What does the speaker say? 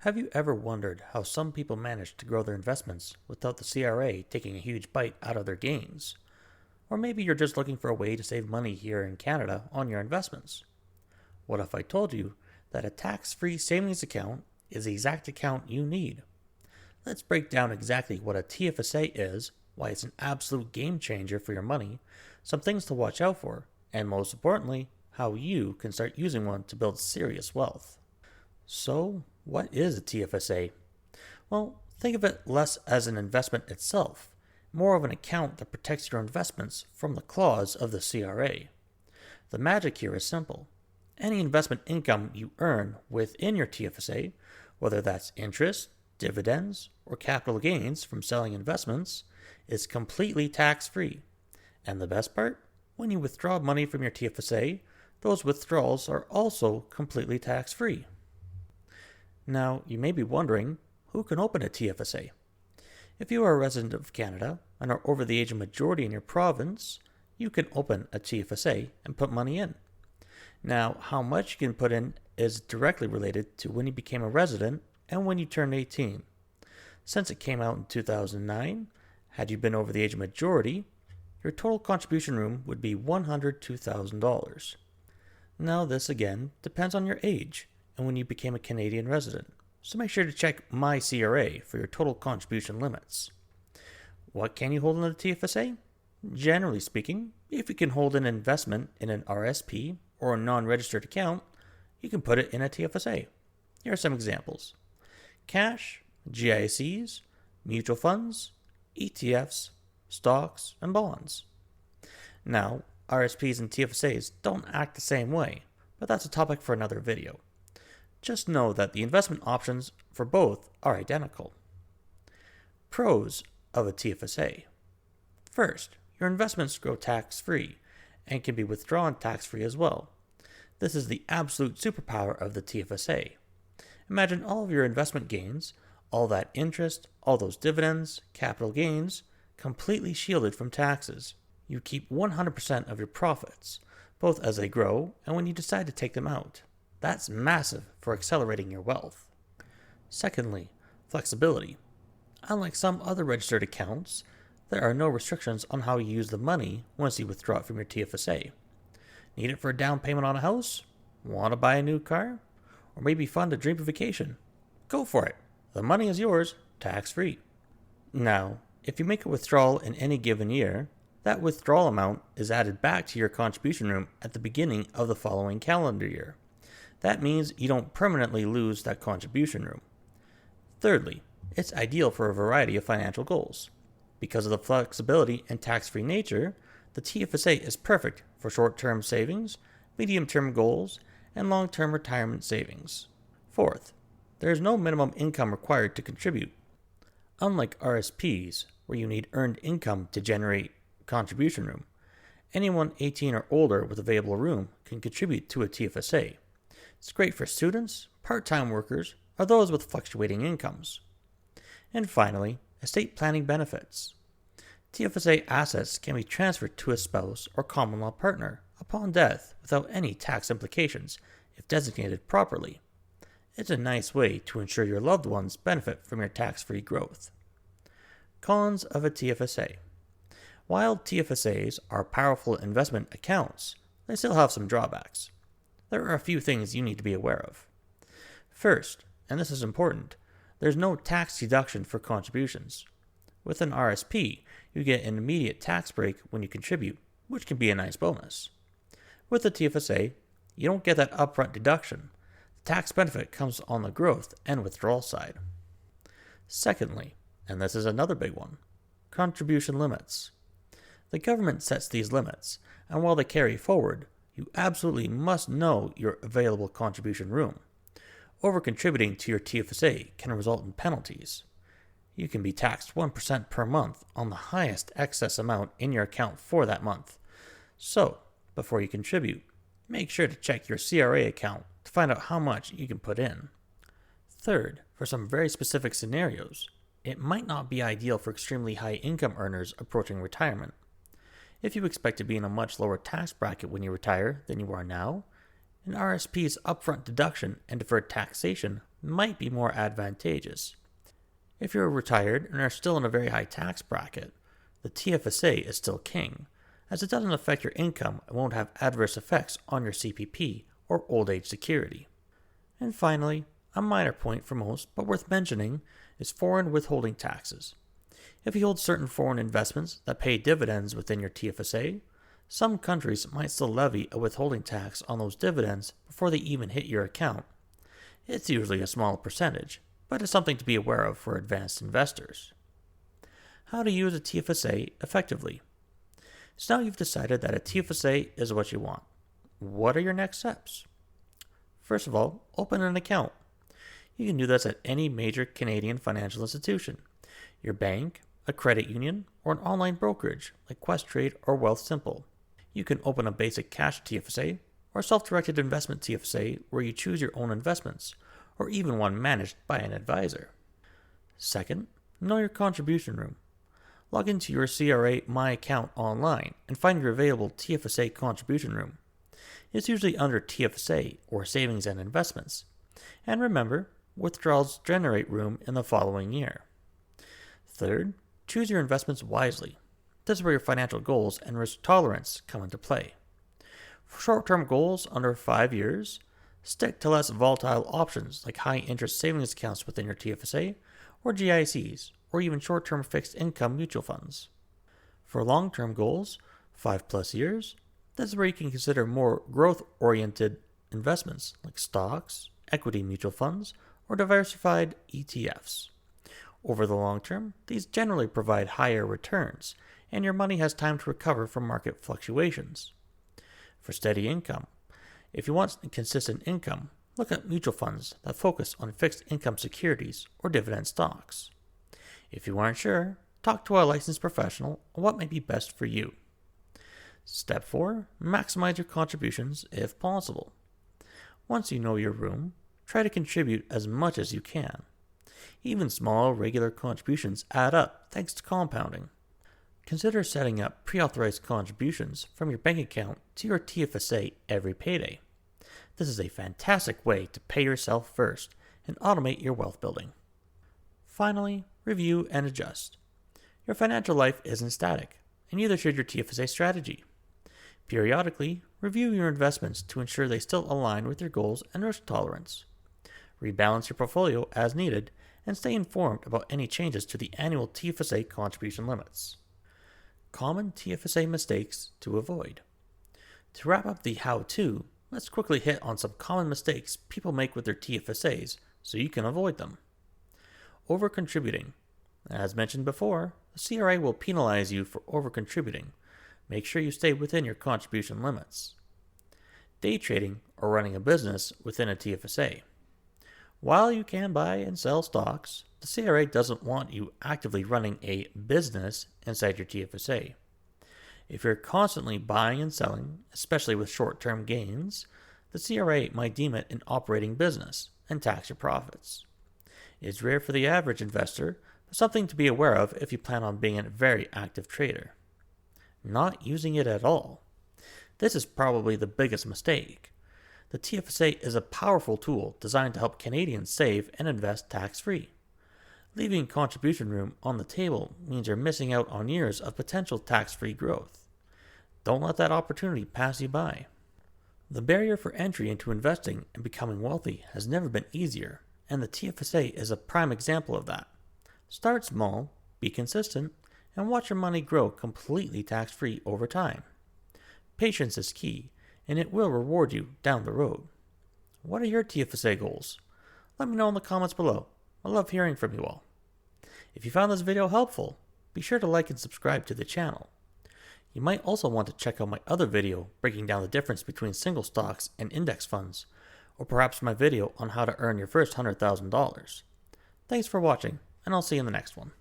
Have you ever wondered how some people manage to grow their investments without the CRA taking a huge bite out of their gains? Or maybe you're just looking for a way to save money here in Canada on your investments. What if I told you that a tax free savings account is the exact account you need? Let's break down exactly what a TFSA is, why it's an absolute game changer for your money, some things to watch out for, and most importantly, how you can start using one to build serious wealth. So, what is a TFSA? Well, think of it less as an investment itself, more of an account that protects your investments from the claws of the CRA. The magic here is simple. Any investment income you earn within your TFSA, whether that's interest, dividends, or capital gains from selling investments, is completely tax free. And the best part? When you withdraw money from your TFSA, those withdrawals are also completely tax free. Now, you may be wondering, who can open a TFSA? If you are a resident of Canada and are over the age of majority in your province, you can open a TFSA and put money in. Now, how much you can put in is directly related to when you became a resident and when you turned 18. Since it came out in 2009, had you been over the age of majority, your total contribution room would be $102,000. Now, this again depends on your age and when you became a Canadian resident, so make sure to check My CRA for your total contribution limits. What can you hold in a TFSA? Generally speaking, if you can hold an investment in an RSP or a non-registered account, you can put it in a TFSA. Here are some examples: cash, GICs, mutual funds, ETFs, stocks, and bonds. Now, RSPs and TFSAs don't act the same way, but that's a topic for another video. Just know that the investment options for both are identical. Pros of a TFSA. First, your investments grow tax-free and can be withdrawn tax-free as well. This is the absolute superpower of the TFSA. Imagine all of your investment gains, all that interest, all those dividends, capital gains, completely shielded from taxes. You keep 100% of your profits, both as they grow and when you decide to take them out. That's massive for accelerating your wealth. Secondly, flexibility. Unlike some other registered accounts, there are no restrictions on how you use the money once you withdraw it from your TFSA. Need it for a down payment on a house? Want to buy a new car? Or maybe fund a dream vacation? Go for it. The money is yours, tax-free. Now, if you make a withdrawal in any given year, that withdrawal amount is added back to your contribution room at the beginning of the following calendar year. That means you don't permanently lose that contribution room. Thirdly, it's ideal for a variety of financial goals. Because of the flexibility and tax-free nature, the TFSA is perfect for short-term savings, medium-term goals, and long-term retirement savings. Fourth, there is no minimum income required to contribute. Unlike RSPs, where you need earned income to generate contribution room, anyone 18 or older with available room can contribute to a TFSA. It's great for students, part-time workers, or those with fluctuating incomes. And finally, estate planning benefits. TFSA assets can be transferred to a spouse or common law partner upon death without any tax implications if designated properly. It's a nice way to ensure your loved ones benefit from your tax-free growth. Cons of a TFSA. While TFSAs are powerful investment accounts, they still have some drawbacks. There are a few things you need to be aware of. First, and this is important, there's no tax deduction for contributions. With an RSP, you get an immediate tax break when you contribute, which can be a nice bonus. With a TFSA, you don't get that upfront deduction. The tax benefit comes on the growth and withdrawal side. Secondly, and this is another big one, contribution limits. The government sets these limits, and while they carry forward, you absolutely must know your available contribution room. Over-contributing to your TFSA can result in penalties. You can be taxed 1% per month on the highest excess amount in your account for that month. So, before you contribute, make sure to check your CRA account to find out how much you can put in. Third, for some very specific scenarios, it might not be ideal for extremely high income earners approaching retirement. If you expect to be in a much lower tax bracket when you retire than you are now, an RSP's upfront deduction and deferred taxation might be more advantageous. If you're retired and are still in a very high tax bracket, the TFSA is still king, as it doesn't affect your income and won't have adverse effects on your CPP or old age security. And finally, a minor point for most, but worth mentioning, is foreign withholding taxes. If you hold certain foreign investments that pay dividends within your TFSA, some countries might still levy a withholding tax on those dividends before they even hit your account. It's usually a small percentage, but it's something to be aware of for advanced investors. How to use a TFSA effectively. So now you've decided that a TFSA is what you want. What are your next steps? First of all, open an account. You can do this at any major Canadian financial institution, your bank, a credit union, or an online brokerage like Questrade or Wealthsimple. You can open a basic cash TFSA or self-directed investment TFSA where you choose your own investments, or even one managed by an advisor. Second, know your contribution room. Log into your CRA My Account online and find your available TFSA contribution room. It's usually under TFSA or Savings and Investments. And remember, withdrawals generate room in the following year. Third, choose your investments wisely. This is where your financial goals and risk tolerance come into play. For short-term goals under 5 years, stick to less volatile options like high-interest savings accounts within your TFSA or GICs, or even short-term fixed income mutual funds. For long-term goals, 5+ years, this is where you can consider more growth-oriented investments like stocks, equity mutual funds, or diversified ETFs. Over the long term, these generally provide higher returns, and your money has time to recover from market fluctuations. For steady income, if you want consistent income, look at mutual funds that focus on fixed income securities or dividend stocks. If you aren't sure, talk to a licensed professional on what may be best for you. Step 4. Maximize your contributions if possible. Once you know your room, try to contribute as much as you can. Even small, regular contributions add up thanks to compounding. Consider setting up pre-authorized contributions from your bank account to your TFSA every payday. This is a fantastic way to pay yourself first and automate your wealth building. Finally, review and adjust. Your financial life isn't static, and neither should your TFSA strategy. Periodically, review your investments to ensure they still align with your goals and risk tolerance. Rebalance your portfolio as needed, and stay informed about any changes to the annual TFSA contribution limits. Common TFSA mistakes to avoid. To wrap up the how-to, let's quickly hit on some common mistakes people make with their TFSAs so you can avoid them. Over-contributing. As mentioned before, the CRA will penalize you for over-contributing. Make sure you stay within your contribution limits. Day trading or running a business within a TFSA. While you can buy and sell stocks, the CRA doesn't want you actively running a business inside your TFSA. If you're constantly buying and selling, especially with short-term gains, the CRA might deem it an operating business and tax your profits. It's rare for the average investor, but something to be aware of if you plan on being a very active trader. Not using it at all. This is probably the biggest mistake. The TFSA is a powerful tool designed to help Canadians save and invest tax-free. Leaving contribution room on the table means you're missing out on years of potential tax-free growth. Don't let that opportunity pass you by. The barrier for entry into investing and becoming wealthy has never been easier, and the TFSA is a prime example of that. Start small, be consistent, and watch your money grow completely tax-free over time. Patience is key, and it will reward you down the road. What are your TFSA goals? Let me know in the comments below. I love hearing from you all. If you found this video helpful, be sure to like and subscribe to the channel. You might also want to check out my other video breaking down the difference between single stocks and index funds, or perhaps my video on how to earn your first $100,000. Thanks for watching, and I'll see you in the next one.